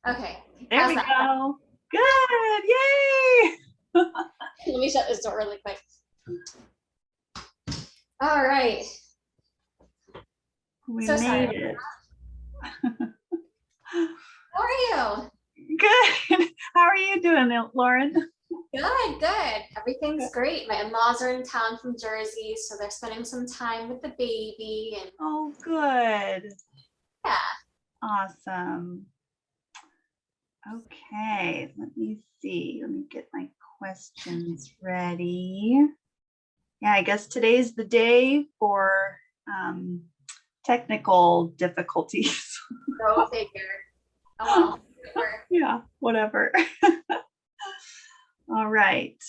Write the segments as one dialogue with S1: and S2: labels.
S1: Okay.
S2: There
S1: How's
S2: we
S1: that?
S2: go. Good. Yay.
S1: Let me shut this door really quick. All right.
S2: We
S1: So
S2: made
S1: sorry.
S2: it.
S1: How are you?
S2: Good. How are you doing, Lauren?
S1: Good, good. Everything's great. My in-laws are in town from Jersey, so they're spending some time with the baby. And
S2: Oh, good.
S1: yeah.
S2: Awesome. Okay, let me see. Let me get my questions ready. Yeah, I guess today's the day for technical difficulties.
S1: Go figure. Oh well.
S2: Yeah, whatever. All right.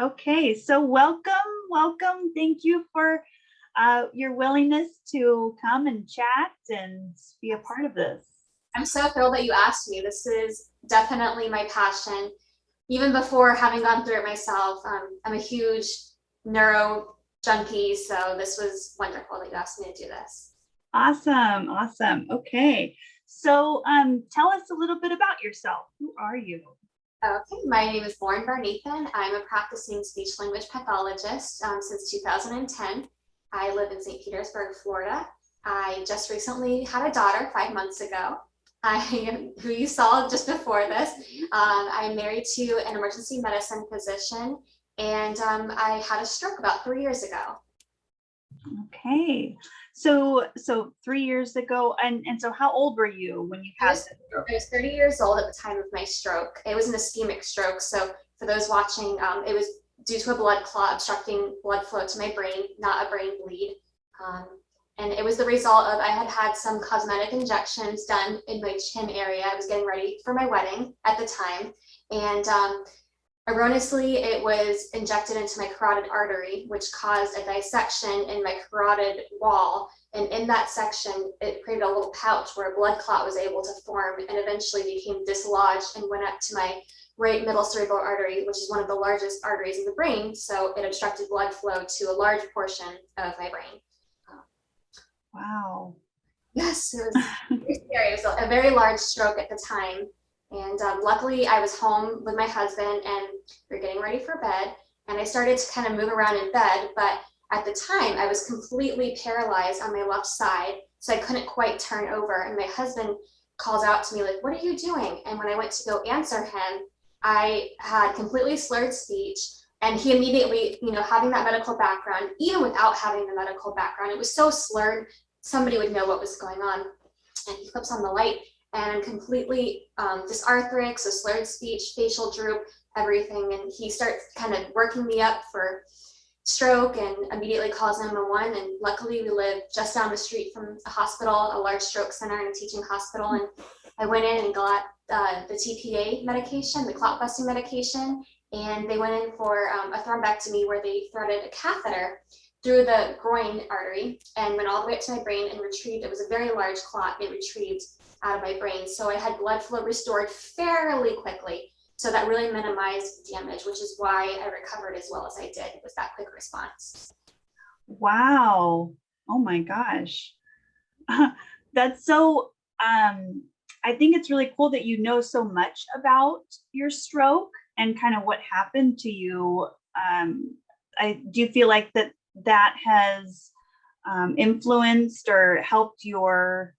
S2: Okay, so welcome. Thank you for your willingness to come and chat and be a part of this.
S1: I'm so thrilled that you asked me. This is definitely my passion. Even before having gone through it myself, I'm a huge neuro junkie, so this was wonderful that you asked me to do this.
S2: Awesome. Okay, so tell us a little bit about yourself. Who are you?
S1: Okay, my name is Lauren Barnathan. I'm a practicing speech language pathologist since 2010. I live in St. Petersburg, Florida. I just recently had a daughter 5 months ago. Who you saw just before this. I'm married to an emergency medicine physician, and I had a stroke about 3 years ago.
S2: Okay, so 3 years ago, and so how old were you when you had this stroke?
S1: I was 30 years old at the time of my stroke. It was an ischemic stroke, so for those watching, it was due to a blood clot obstructing blood flow to my brain, not a brain bleed. And it was the result of, I had some cosmetic injections done in my chin area. I was getting ready for my wedding at the time. And erroneously, it was injected into my carotid artery, which caused a dissection in my carotid wall. And in that section, it created a little pouch where a blood clot was able to form and eventually became dislodged and went up to my right middle cerebral artery, which is one of the largest arteries in the brain. So it obstructed blood flow to a large portion of my brain.
S2: Wow.
S1: Yes, it was very scary. It was a very large stroke at the time. And luckily I was home with my husband and we were getting ready for bed. And I started to kind of move around in bed, but at the time I was completely paralyzed on my left side. So I couldn't quite turn over. And my husband calls out to me like, "What are you doing?" And when I went to go answer him, I had completely slurred speech. And he immediately, having that medical background, even without having the medical background, it was so slurred, somebody would know what was going on. And he flips on the light and I'm completely dysarthric, so slurred speech, facial droop, everything. And he starts kind of working me up for stroke and immediately calls 911. And luckily we live just down the street from a hospital, a large stroke center and a teaching hospital. And I went in and got the TPA medication, the clot busting medication. And they went in for a thrombectomy where they threaded a catheter through the groin artery and went all the way up to my brain and retrieved, it was a very large clot, it retrieved out of my brain. So I had blood flow restored fairly quickly. So that really minimized the damage, which is why I recovered as well as I did. It was that quick response.
S2: Wow. Oh my gosh. That's so, I think it's really cool that you know so much about your stroke and kind of what happened to you. Do you feel like that has influenced or helped your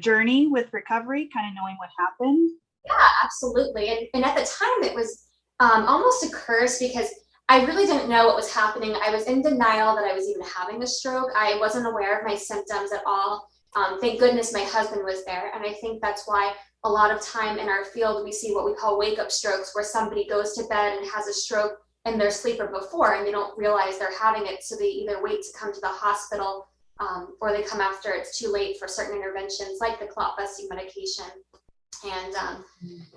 S2: journey with recovery, kind of knowing what happened?
S1: Yeah, absolutely. And at the time it was almost a curse because I really didn't know what was happening. I was in denial that I was even having a stroke. I wasn't aware of my symptoms at all. Thank goodness my husband was there. And I think that's why a lot of time in our field, we see what we call wake-up strokes, where somebody goes to bed and has a stroke in their sleeper before and they don't realize they're having it. So they either wait to come to the hospital or they come after it's too late for certain interventions like the clot busting medication. And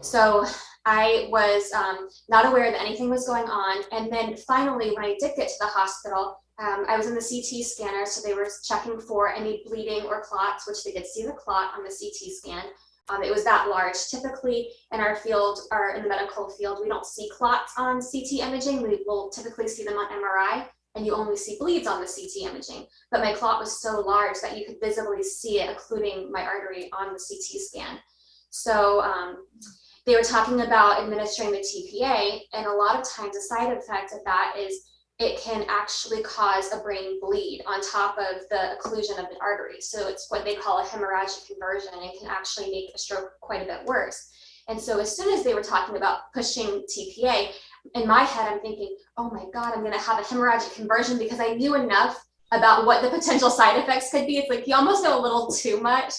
S1: so I was not aware that anything was going on. And then finally, when I did get to the hospital, I was in the CT scanner. So they were checking for any bleeding or clots, which they did see the clot on the CT scan. It was that large. Typically in our field or in the medical field, we don't see clots on CT imaging. We will typically see them on MRI and you only see bleeds on the CT imaging. But my clot was so large that you could visibly see it occluding my artery on the CT scan. So they were talking about administering the TPA, and a lot of times the side effect of that is it can actually cause a brain bleed on top of the occlusion of the artery. So it's what they call a hemorrhagic conversion, and it can actually make a stroke quite a bit worse. And so as soon as they were talking about pushing TPA, in my head, I'm thinking, oh my God, I'm going to have a hemorrhagic conversion, because I knew enough about what the potential side effects could be. It's like you almost know a little too much.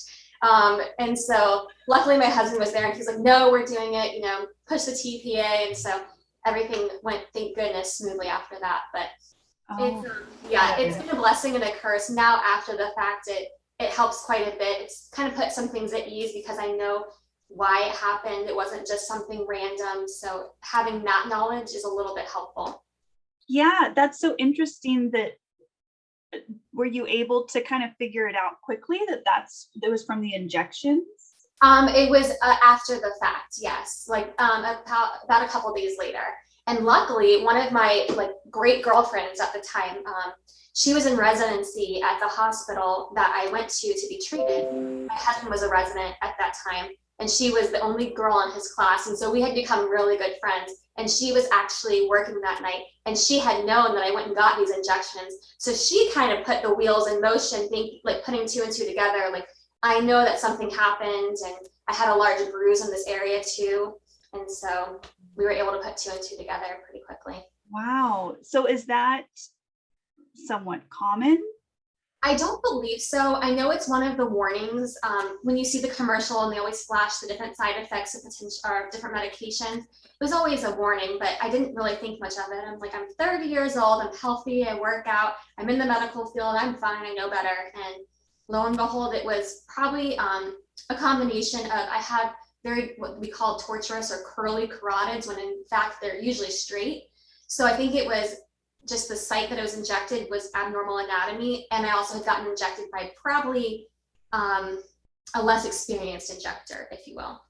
S1: And so luckily my husband was there, and he's like, no, we're doing it, push the TPA. And so everything went, thank goodness, smoothly after that. But it's been a blessing and a curse. Now after the fact, it helps quite a bit. It's kind of put some things at ease, because I know why it happened. It wasn't just something random. So having that knowledge is a little bit helpful.
S2: Yeah, that's so interesting. That were you able to kind of figure it out quickly that was from the injections?
S1: It was after the fact, yes, like about a couple days later. And luckily, one of my great girlfriends at the time, she was in residency at the hospital that I went to be treated. My husband was a resident at that time, and she was the only girl in his class. And so we had become really good friends. And she was actually working that night, and she had known that I went and got these injections. So she kind of put the wheels in motion, putting two and two together. Like, I know that something happened, and I had a large bruise in this area too. And so we were able to put two and two together pretty quickly.
S2: Wow. So is that somewhat common?
S1: I don't believe so. I know it's one of the warnings when you see the commercial and they always flash the different side effects of potential or different medications. It was always a warning, but I didn't really think much of it. I'm like, I'm 30 years old, I'm healthy, I work out, I'm in the medical field, I'm fine, I know better. And lo and behold, it was probably a combination of, I had what we call tortuous or curly carotids, when in fact they're usually straight. So I think it was just the site that it was injected was abnormal anatomy. And I also had gotten injected by probably a less experienced injector, if you will.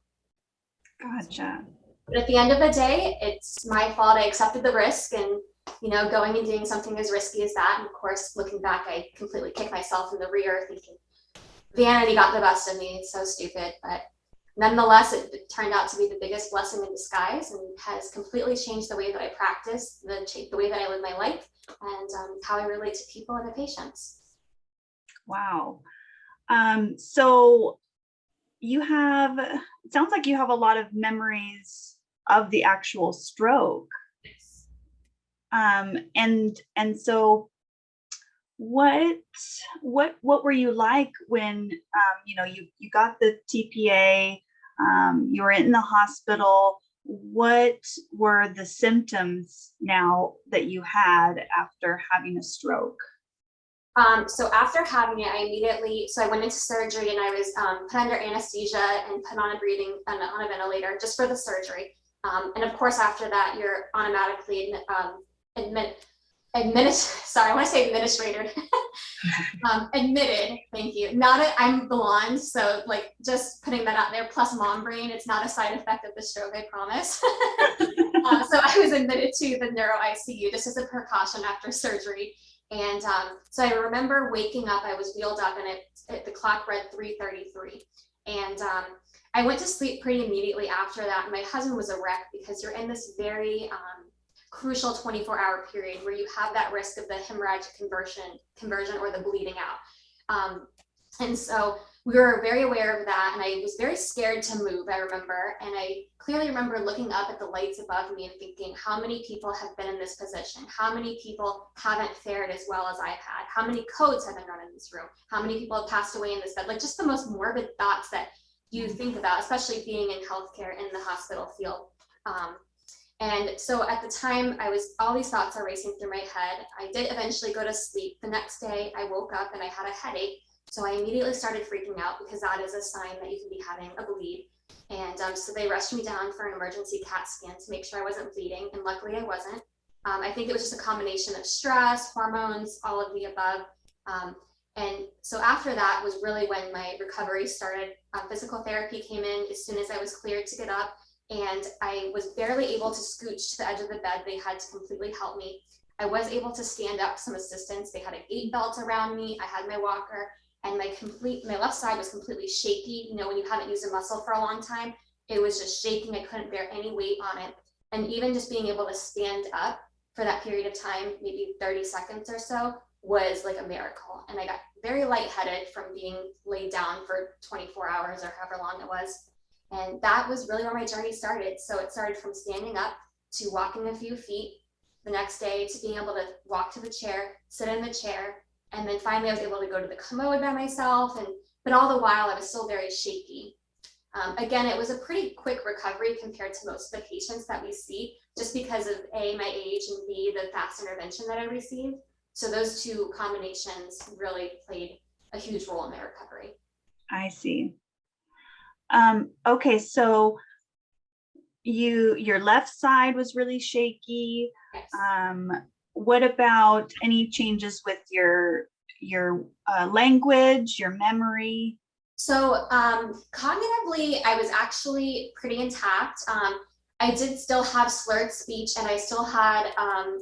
S2: Gotcha.
S1: But at the end of the day, it's my fault. I accepted the risk, and going and doing something as risky as that. And of course, looking back, I completely kicked myself in the rear, thinking vanity got the best of me. It's so stupid. But nonetheless, it turned out to be the biggest blessing in disguise, and has completely changed the way that I practice, the way that I live my life, and how I relate to people and the patients.
S2: Wow. So it sounds like you have a lot of memories of the actual stroke.
S1: Yes.
S2: And so what were you like when you got the TPA, you were in the hospital? What were the symptoms now that you had after having a stroke?
S1: So after having it, I went into surgery, and I was put under anesthesia and put on a ventilator just for the surgery. And of course, after that, you're automatically administrator. Admitted, thank you. I'm blonde, so just putting that out there, plus mom brain, it's not a side effect of the stroke, I promise. So I was admitted to the neuro ICU just as a precaution after surgery. And so I remember waking up, I was wheeled up, and the clock read 3:33. And I went to sleep pretty immediately after that. And my husband was a wreck, because you're in this very crucial 24-hour period where you have that risk of the hemorrhagic conversion or the bleeding out. And so we were very aware of that, and I was very scared to move, I remember. And I clearly remember looking up at the lights above me and thinking, how many people have been in this position? How many people haven't fared as well as I've had? How many codes have been run in this room? How many people have passed away in this bed? Just the most morbid thoughts that you think about, especially being in healthcare in the hospital field. And so at the time, all these thoughts are racing through my head. I did eventually go to sleep. The next day, I woke up and I had a headache. So I immediately started freaking out, because that is a sign that you can be having a bleed. And so they rushed me down for an emergency CAT scan to make sure I wasn't bleeding. And luckily I wasn't. I think it was just a combination of stress, hormones, all of the above. And so after that was really when my recovery started. Physical therapy came in as soon as I was cleared to get up. And I was barely able to scooch to the edge of the bed. They had to completely help me. I was able to stand up, some assistance. They had a gait belt around me. I had my walker. and my left side was completely shaky. You know, when you haven't used a muscle for a long time, it was just shaking. I couldn't bear any weight on it. And even just being able to stand up for that period of time, maybe 30 seconds or so, was like a miracle. And I got very lightheaded from being laid down for 24 hours or however long it was. And that was really where my journey started. So it started from standing up to walking a few feet, the next day to being able to walk to the chair, sit in the chair, and then finally I was able to go to the commode by myself. But all the while I was still very shaky. Again, it was a pretty quick recovery compared to most of the patients that we see, just because of A, my age, and B, the fast intervention that I received. So those two combinations really played a huge role in my recovery.
S2: I see. Okay, so your left side was really shaky.
S1: Yes.
S2: What about any changes with your language, your memory?
S1: So cognitively, I was actually pretty intact. I did still have slurred speech, and I still had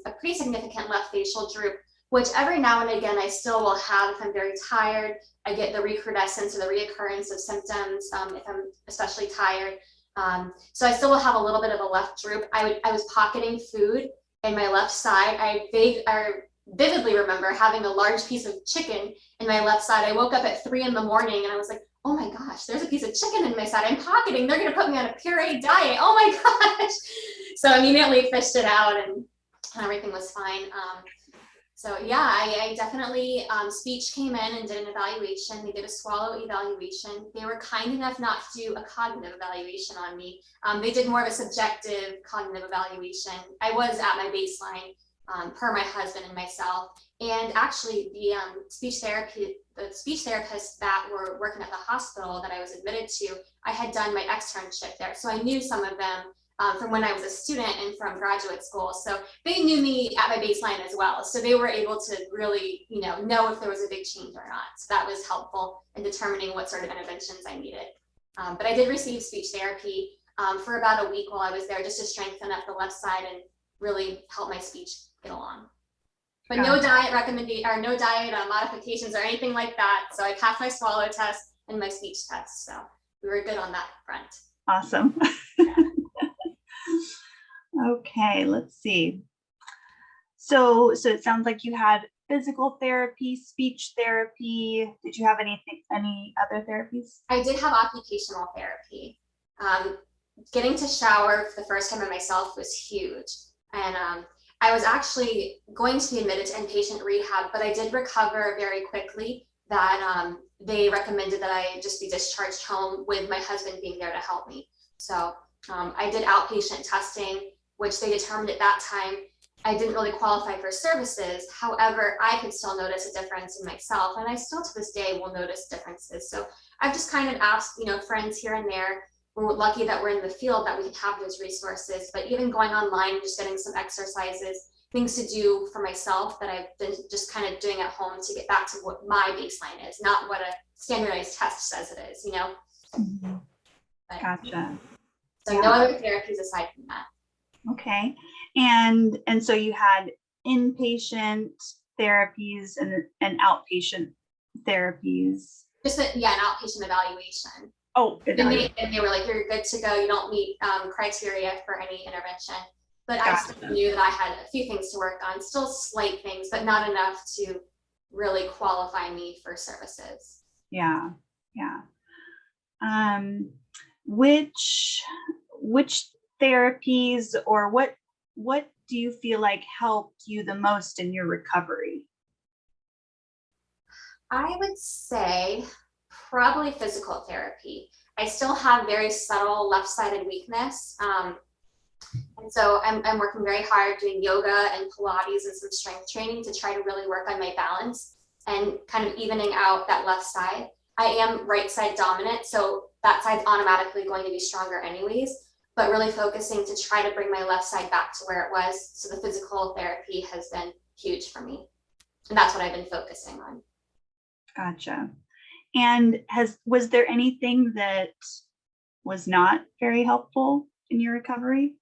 S1: a pretty significant left facial droop, which every now and again I still will have if I'm very tired. I get the recrudescence or the reoccurrence of symptoms if I'm especially tired. So I still will have a little bit of a left droop. I was pocketing food in my left side. I vividly remember having a large piece of chicken in my left side. I woke up at 3 in the morning and I was like, oh my gosh, there's a piece of chicken in my side. I'm pocketing. They're going to put me on a puree diet. Oh my gosh. So immediately fished it out and everything was fine. So yeah, I definitely, speech came in and did an evaluation. They did a swallow evaluation. They were kind enough not to do a cognitive evaluation on me. They did more of a subjective cognitive evaluation. I was at my baseline per my husband and myself. And actually the speech therapists that were working at the hospital that I was admitted to, I had done my externship there. So I knew some of them from when I was a student and from graduate school. So they knew me at my baseline as well. So they were able to really, know if there was a big change or not. So that was helpful in determining what sort of interventions I needed. But I did receive speech therapy for about a week while I was there, just to strengthen up the left side and really help my speech get along. But no diet no diet modifications or anything like that. So I passed my swallow test and my speech test. So we were good on that front.
S2: Awesome. Okay, let's see. So it sounds like you had physical therapy, speech therapy. Did you have any other therapies?
S1: I did have occupational therapy. Getting to shower for the first time by myself was huge. And I was actually going to be admitted to inpatient rehab, but I did recover very quickly. That they recommended that I just be discharged home with my husband being there to help me. So I did outpatient testing, which they determined at that time I didn't really qualify for services. However, I could still notice a difference in myself, and I still to this day will notice differences. So I've just kind of asked, friends here and there. We're lucky that we're in the field that we can have those resources, but even going online and just getting some exercises, things to do for myself that I've been just kind of doing at home to get back to what my baseline is, not what a standardized test says it is,
S2: Mm-hmm. Gotcha.
S1: So no other therapies aside from that.
S2: Okay. And so you had inpatient therapies and outpatient therapies.
S1: Just an outpatient evaluation.
S2: Oh,
S1: and they were like, you're good to go. You don't meet criteria for any intervention. But I still knew that I had a few things to work on, still slight things, but not enough to really qualify me for services.
S2: Yeah. Which therapies or what do you feel like helped you the most in your recovery?
S1: I would say probably physical therapy. I still have very subtle left-sided weakness. And so I'm working very hard doing yoga and Pilates and some strength training to try to really work on my balance and kind of evening out that left side. I am right side dominant, so that side's automatically going to be stronger anyways, but really focusing to try to bring my left side back to where it was. So the physical therapy has been huge for me. And that's what I've been focusing on.
S2: Gotcha. And was there anything that was not very helpful in your recovery?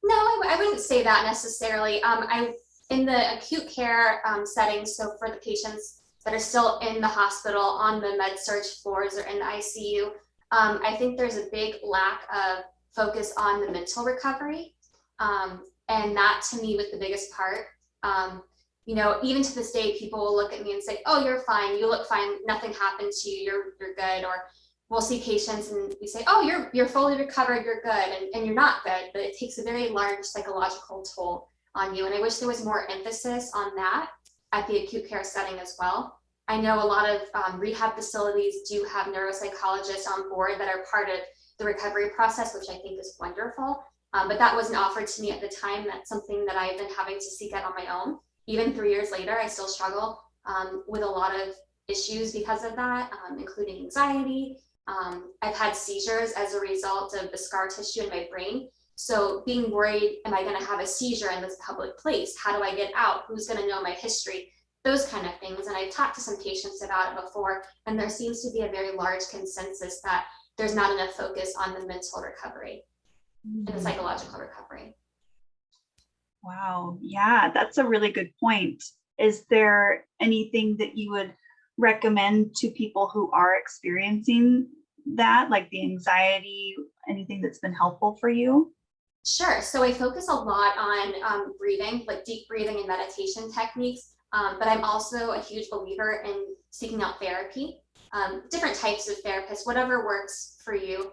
S1: No, I wouldn't say that necessarily. In the acute care setting, so for the patients that are still in the hospital on the med surg floors or in the ICU, I think there's a big lack of focus on the mental recovery. And that to me was the biggest part. You know, even to this day, people will look at me and say, "Oh, you're fine. You look fine. Nothing happened to you. You're good." Or we'll see patients and we say, "Oh, you're fully recovered. You're good," and you're not good. But it takes a very large psychological toll on you. And I wish there was more emphasis on that at the acute care setting as well. I know a lot of rehab facilities do have neuropsychologists on board that are part of the recovery process, which I think is wonderful. But that wasn't offered to me at the time. That's something that I've been having to seek out on my own. Even 3 years later, I still struggle with a lot of issues because of that, including anxiety. I've had seizures as a result of the scar tissue in my brain. So being worried, am I going to have a seizure in this public place? How do I get out? Who's going to know my history? Those kind of things. And I've talked to some patients about it before, and there seems to be a very large consensus that there's not enough focus on the mental recovery and the psychological recovery.
S2: Wow. Yeah, that's a really good point. Is there anything that you would recommend to people who are experiencing that, like the anxiety, anything that's been helpful for you?
S1: Sure. So I focus a lot on breathing, like deep breathing and meditation techniques. But I'm also a huge believer in seeking out therapy, different types of therapists, whatever works for you.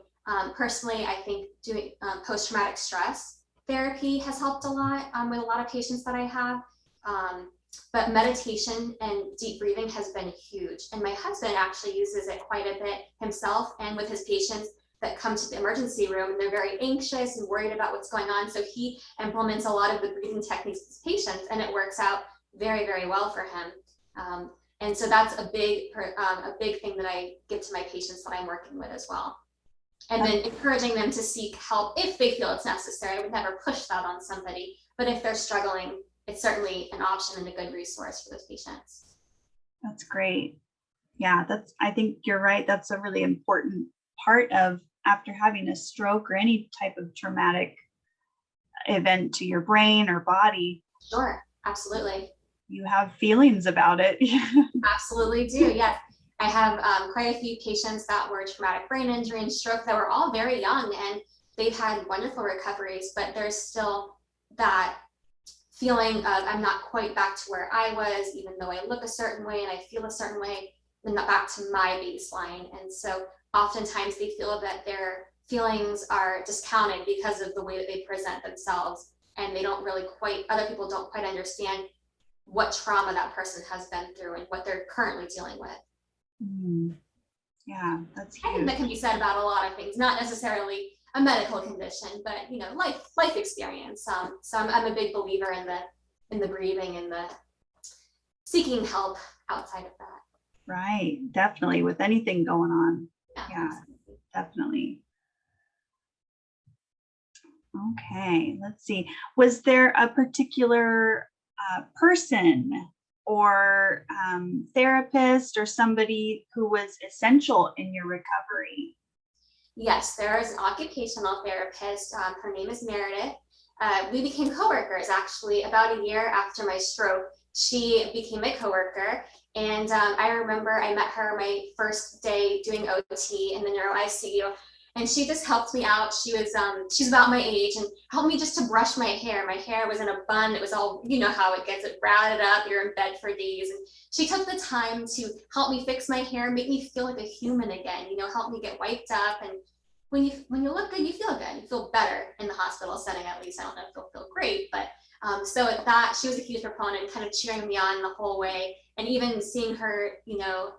S1: Personally, I think doing post-traumatic stress therapy has helped a lot with a lot of patients that I have. But meditation and deep breathing has been huge. And my husband actually uses it quite a bit himself and with his patients that come to the emergency room, and they're very anxious and worried about what's going on. So he implements a lot of the breathing techniques with his patients, and it works out very, very well for him. And so that's a big thing that I give to my patients that I'm working with as well. And then encouraging them to seek help if they feel it's necessary. I would never push that on somebody, but if they're struggling, it's certainly an option and a good resource for those patients.
S2: That's great. Yeah, I think you're right. That's a really important part of after having a stroke or any type of traumatic event to your brain or body.
S1: Sure, absolutely.
S2: You have feelings about it.
S1: Absolutely do, yes. I have quite a few patients that were traumatic brain injury and stroke that were all very young, and they've had wonderful recoveries, but there's still that feeling of I'm not quite back to where I was, even though I look a certain way and I feel a certain way, I'm not back to my baseline. And so oftentimes they feel that their feelings are discounted because of the way that they present themselves, and they don't really quite, other people don't quite understand what trauma that person has been through and what they're currently dealing with.
S2: Yeah, that's huge.
S1: I think that can be said about a lot of things, not necessarily a medical condition, but life experience. So I'm a big believer in the breathing and the seeking help outside of that.
S2: Right, definitely, with anything going on. Yeah, definitely. Okay, let's see. Was there a particular person or therapist or somebody who was essential in your recovery?
S1: Yes, there is an occupational therapist. Her name is Meredith. We became coworkers actually about a year after my stroke. She became a coworker, and I remember I met her my first day doing OT in the neuro ICU, and she just helped me out. She's about my age and helped me just to brush my hair. My hair was in a bun. It was all, you know how it gets, it ratted up. You're in bed for days. And she took the time to help me fix my hair, make me feel like a human again, help me get wiped up. And when you look good, you feel good. You feel better in the hospital setting, at least. I don't know if you'll feel great, but so at that, she was a huge proponent, kind of cheering me on the whole way. And even seeing her,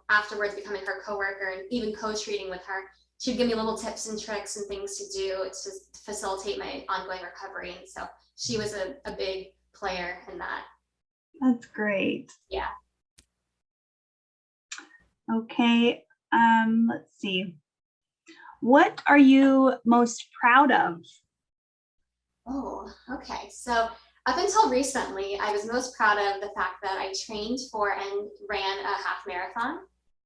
S1: afterwards becoming her coworker and even co-treating with her, she'd give me little tips and tricks and things to do to facilitate my ongoing recovery. And so she was a big player in that.
S2: That's great.
S1: Yeah.
S2: Okay, let's see. What are you most proud of?
S1: Oh, okay. So up until recently, I was most proud of the fact that I trained for and ran a half marathon.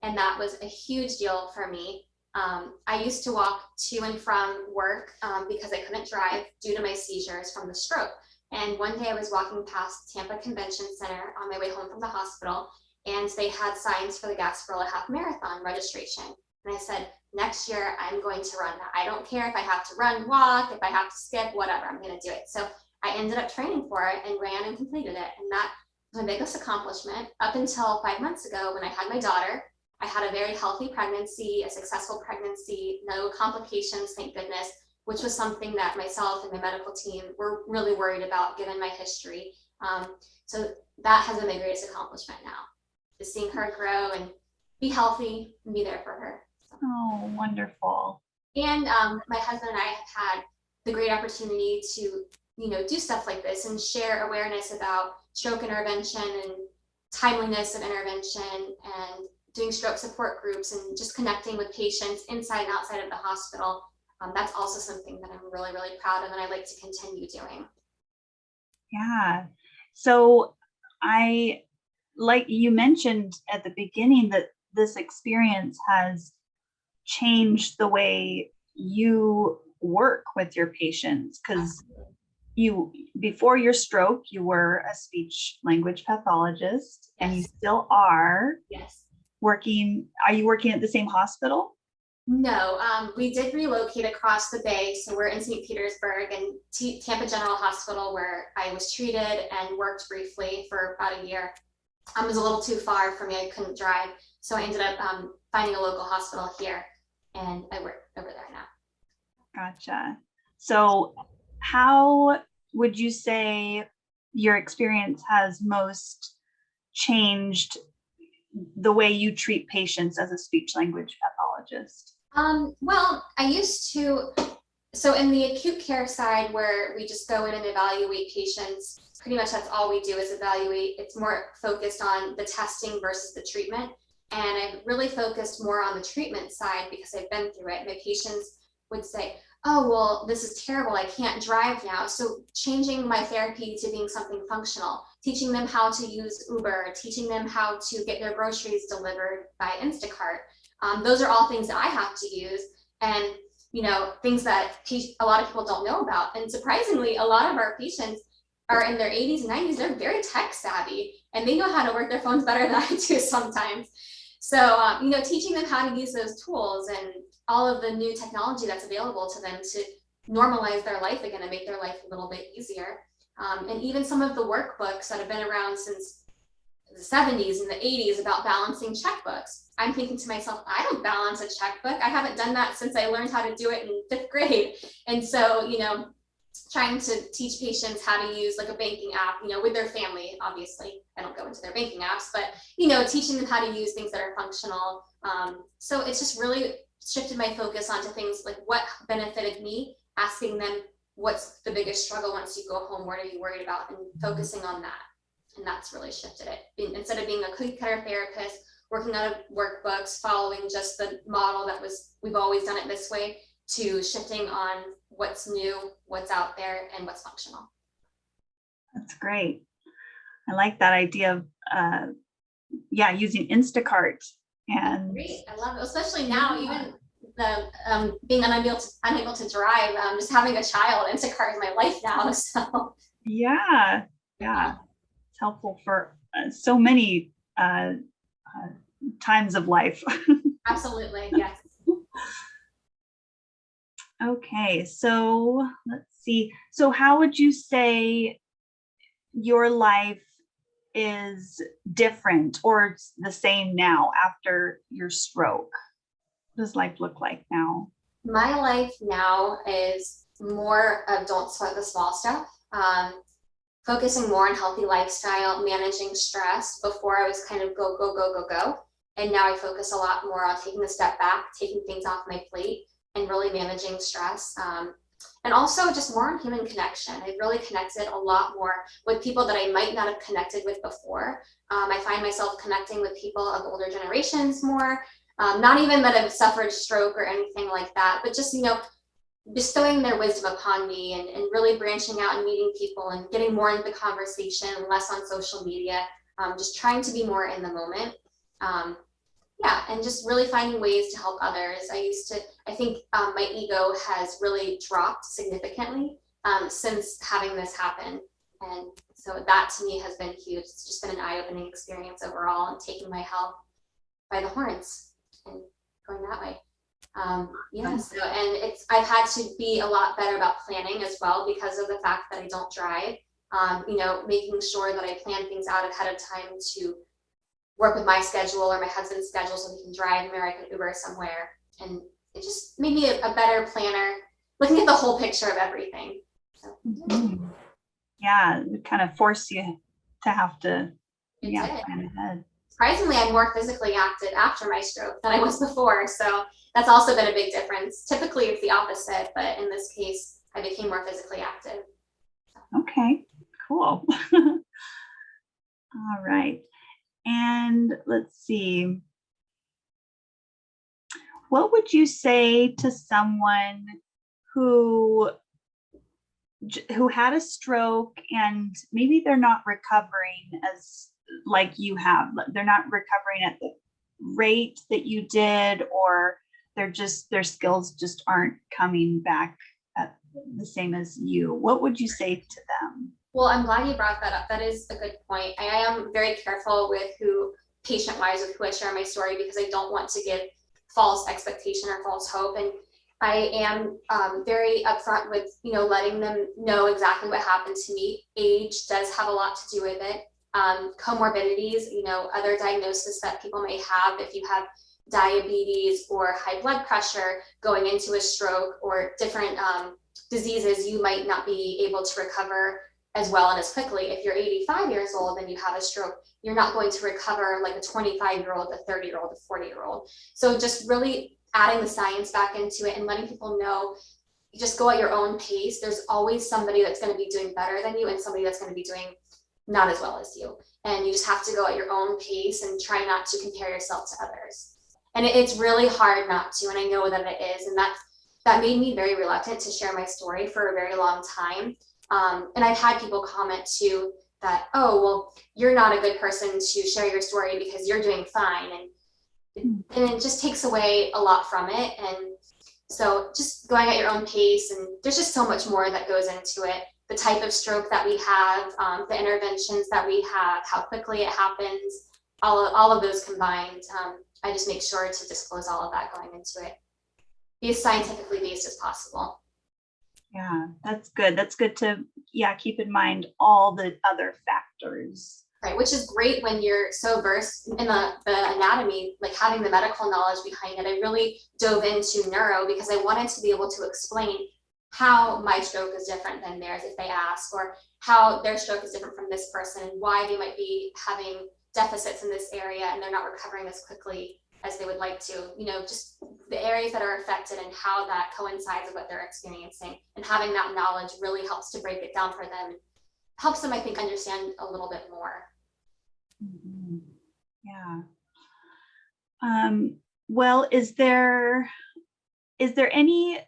S1: And that was a huge deal for me. I used to walk to and from work because I couldn't drive due to my seizures from the stroke. And one day I was walking past Tampa Convention Center on my way home from the hospital, and they had signs for the Gasparilla Half Marathon registration. And I said, next year I'm going to run that. I don't care if I have to run, walk, if I have to skip, whatever, I'm going to do it. So I ended up training for it and ran and completed it. And that was my biggest accomplishment up until 5 months ago when I had my daughter. I had a very healthy pregnancy, a successful pregnancy, no complications, thank goodness, which was something that myself and my medical team were really worried about given my history. So that has been my greatest accomplishment now, is seeing her grow and be healthy and be there for her. So.
S2: Oh, wonderful.
S1: And my husband and I have had the great opportunity to, do stuff like this and share awareness about stroke intervention and timeliness of intervention and doing stroke support groups and just connecting with patients inside and outside of the hospital. That's also something that I'm really, really proud of and I'd like to continue doing.
S2: Yeah. So like you mentioned at the beginning, that this experience has changed the way you work with your patients, because before your stroke, you were a speech language pathologist. Yes. And you still are.
S1: Yes.
S2: Are you working at the same hospital?
S1: No, we did relocate across the bay. So we're in St. Petersburg and Tampa General Hospital, where I was treated and worked briefly for about a year. It was a little too far for me. I couldn't drive. So I ended up finding a local hospital here, and I work over there now.
S2: Gotcha. So how would you say your experience has most changed the way you treat patients as a speech language pathologist?
S1: Well, I used to, so in the acute care side where we just go in and evaluate patients, pretty much that's all we do is evaluate. It's more focused on the testing versus the treatment. And I've really focused more on the treatment side because I've been through it. My patients would say, oh, well, this is terrible. I can't drive now. So changing my therapy to being something functional, teaching them how to use Uber, teaching them how to get their groceries delivered by Instacart. Those are all things that I have to use, and things that a lot of people don't know about. And surprisingly, a lot of our patients are in their 80s and 90s. They're very tech savvy, and they know how to work their phones better than I do sometimes. So, teaching them how to use those tools and all of the new technology that's available to them to normalize their life again and make their life a little bit easier. And even some of the workbooks that have been around since the 70s and the 80s about balancing checkbooks. I'm thinking to myself, I don't balance a checkbook. I haven't done that since I learned how to do it in 5th grade. And so, trying to teach patients how to use like a banking app, with their family, obviously. I don't go into their banking apps, but, teaching them how to use things that are functional. So it's just really shifted my focus onto things like what benefited me, asking them what's the biggest struggle once you go home, what are you worried about, and focusing on that. And that's really shifted it. Instead of being a cookie cutter therapist, working out of workbooks, following just the model that we've always done it this way, to shifting on what's new, what's out there, and what's functional.
S2: That's great. I like that idea of, using Instacart. And
S1: great. I love it, especially now, even the being unable to drive, just having a child, Instacart is my life now. So
S2: yeah, it's helpful for so many times of life.
S1: Absolutely, yes.
S2: Okay, so let's see. So how would you say your life is different or the same now after your stroke? What does life look like now?
S1: My life now is more of don't sweat the small stuff, focusing more on healthy lifestyle, managing stress. Before I was kind of go, go, go, go, go. And now I focus a lot more on taking a step back, taking things off my plate, and really managing stress. And also just more on human connection. I've really connected a lot more with people that I might not have connected with before. I find myself connecting with people of older generations more, not even that have suffered stroke or anything like that, but just, bestowing their wisdom upon me and really branching out and meeting people and getting more into the conversation, less on social media, just trying to be more in the moment. And just really finding ways to help others. I think my ego has really dropped significantly since having this happen. And so that to me has been huge. It's just been an eye-opening experience overall, and taking my health by the horns and going that way. Yeah, so, and I've had to be a lot better about planning as well, because of the fact that I don't drive. You know, making sure that I plan things out ahead of time to work with my schedule or my husband's schedule so we can drive or I can Uber somewhere. And it just made me a better planner, looking at the whole picture of everything. So,
S2: yeah, it kind of forced you to have to plan ahead.
S1: Surprisingly, I'm more physically active after my stroke than I was before. So that's also been a big difference. Typically it's the opposite, but in this case, I became more physically active.
S2: Okay, cool. All right. And let's see. What would you say to someone who had a stroke and maybe they're not recovering as like you have? They're not recovering at the rate that you did, or their skills just aren't coming back at the same as you. What would you say to them?
S1: Well, I'm glad you brought that up. That is a good point. I am very careful with patient-wise, with who I share my story, because I don't want to give false expectation or false hope. And I am very upfront with, letting them know exactly what happened to me. Age does have a lot to do with it. Comorbidities, other diagnoses that people may have, if you have diabetes or high blood pressure going into a stroke, or different diseases, you might not be able to recover as well and as quickly. If you're 85 years old and you have a stroke, you're not going to recover like a 25-year-old, a 30-year-old, a 40-year-old. So just really adding the science back into it and letting people know, you just go at your own pace. There's always somebody that's going to be doing better than you and somebody that's going to be doing not as well as you. And you just have to go at your own pace and try not to compare yourself to others. And it's really hard not to, and I know that it is. And that made me very reluctant to share my story for a very long time. And I've had people comment too that, oh, well, you're not a good person to share your story because you're doing fine. And it just takes away a lot from it. And so just going at your own pace, and there's just so much more that goes into it. The type of stroke that we have, the interventions that we have, how quickly it happens, all of those combined. I just make sure to disclose all of that going into it. Be as scientifically based as possible.
S2: Yeah, that's good. That's good to, keep in mind all the other factors.
S1: Right, which is great when you're so versed in the anatomy, like having the medical knowledge behind it. I really dove into neuro because I wanted to be able to explain how my stroke is different than theirs if they ask, or how their stroke is different from this person, and why they might be having deficits in this area and they're not recovering as quickly as they would like to, just the areas that are affected and how that coincides with what they're experiencing. And having that knowledge really helps to break it down for them, helps them, I think, understand a little bit more.
S2: Mm-hmm. Yeah. Well, is there any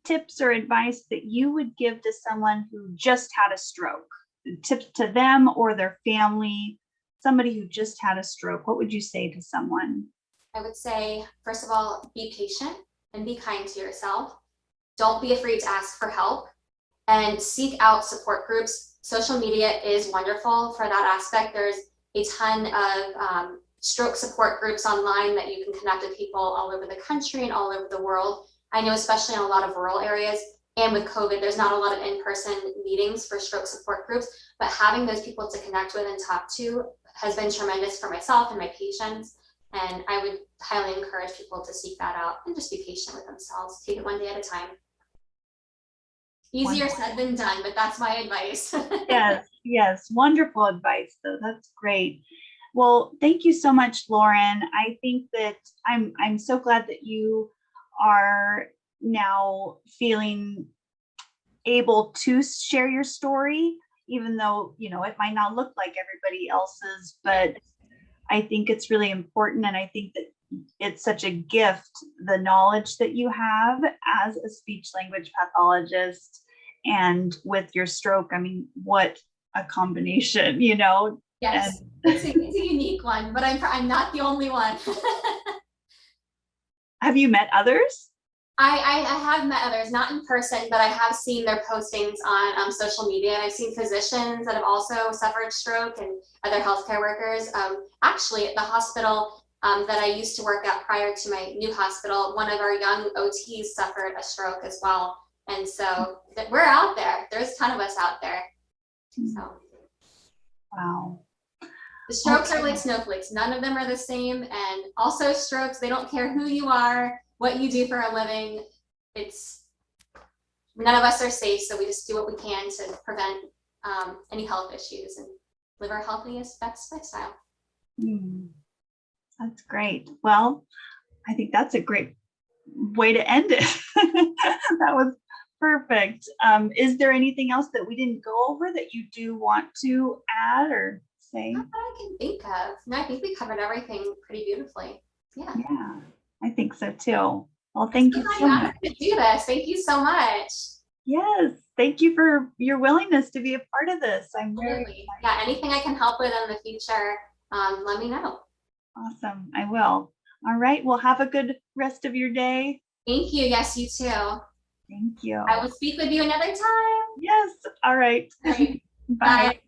S2: tips or advice that you would give to someone who just had a stroke? Tips to them or their family, somebody who just had a stroke. What would you say to someone?
S1: I would say, first of all, be patient and be kind to yourself. Don't be afraid to ask for help, and seek out support groups. Social media is wonderful for that aspect. There's a ton of stroke support groups online that you can connect with people all over the country and all over the world. I know, especially in a lot of rural areas, and with COVID, there's not a lot of in-person meetings for stroke support groups, but having those people to connect with and talk to has been tremendous for myself and my patients. And I would highly encourage people to seek that out and just be patient with themselves. Take it one day at a time. Easier said than done, but that's my advice.
S2: Yes. Wonderful advice, though. That's great. Well, thank you so much, Lauren. I think that I'm so glad that you are now feeling able to share your story, even though, it might not look like everybody else's, but I think it's really important. And I think that it's such a gift, the knowledge that you have as a speech language pathologist, and with your stroke. I mean, what a combination,
S1: Yes, it's a unique one, but I'm not the only one.
S2: Have you met others?
S1: I have met others, not in person, but I have seen their postings on social media. And I've seen physicians that have also suffered stroke and other healthcare workers. Actually, at the hospital that I used to work at prior to my new hospital, one of our young OTs suffered a stroke as well. And so we're out there. There's a ton of us out there. So.
S2: Wow.
S1: The strokes are like snowflakes. None of them are the same. And also strokes, they don't care who you are, what you do for a living. None of us are safe. So we just do what we can to prevent any health issues and live our healthiest, best lifestyle.
S2: That's great. Well, I think that's a great way to end it. That was perfect. Is there anything else that we didn't go over that you do want to add or say?
S1: Not that I can think of. No, I think we covered everything pretty beautifully. Yeah.
S2: Yeah, I think so too. Well, thank you so much.
S1: To do this. Thank you so much.
S2: Yes, thank you for your willingness to be a part of this. I'm very excited.
S1: Yeah, anything I can help with in the future, let me know.
S2: Awesome, I will. All right, well, have a good rest of your day.
S1: Thank you. Yes, you too.
S2: Thank you.
S1: I will speak with you another time.
S2: Yes, all right.
S1: All right.
S2: Bye.
S1: Bye.